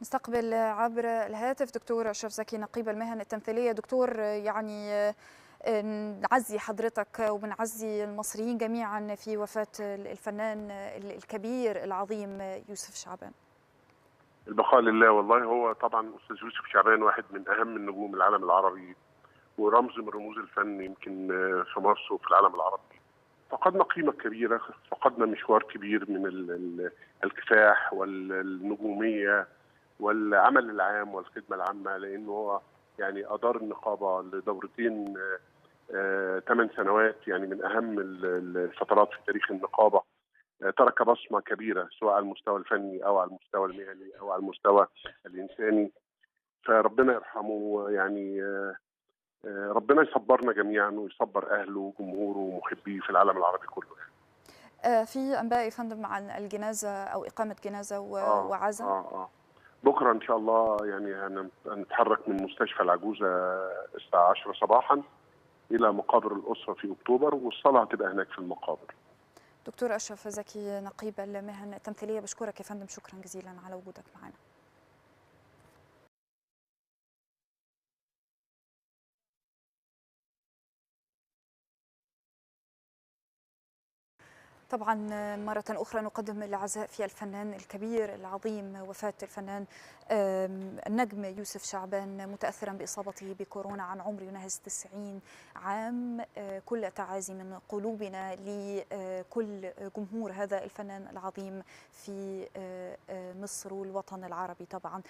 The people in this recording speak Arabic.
نستقبل عبر الهاتف دكتور أشرف زكي نقيب المهن التمثيلية. دكتور، نعزي حضرتك وبنعزي المصريين جميعا في وفاة الفنان الكبير العظيم يوسف شعبان. البقاء لله. والله هو طبعا أستاذ يوسف شعبان واحد من أهم النجوم العالم العربي ورمز من رموز الفن يمكن في مصر وفي العالم العربي. فقدنا قيمة كبيرة، فقدنا مشوار كبير من الكفاح والنجومية والعمل العام والخدمة العامة، لأنه هو يعني أدار النقابة لدورتين 8 سنوات، يعني من أهم الفترات في تاريخ النقابة. ترك بصمة كبيرة سواء على المستوى الفني أو على المستوى المهني أو على المستوى الإنساني. فربنا يرحمه، يعني ربنا يصبرنا جميعا ويصبر أهله وجمهوره ومحبيه في العالم العربي كله. في أنباء يا فندم عن الجنازة أو إقامة جنازة وعزاء؟ بكرة إن شاء الله، يعني هنتحرك من مستشفى العجوزة الساعة 10 صباحا إلى مقابر الأسرة في أكتوبر، والصلاة هتبقى هناك في المقابر. دكتور أشرف زكي نقيب المهن التمثيلية، بشكرك يا فندم، شكرا جزيلا على وجودك معنا. طبعا مرة أخرى نقدم العزاء في الفنان الكبير العظيم، وفاة الفنان النجم يوسف شعبان متأثرا بإصابته بكورونا عن عمر يناهز 90 عام. كل تعازي من قلوبنا لكل جمهور هذا الفنان العظيم في مصر والوطن العربي طبعا.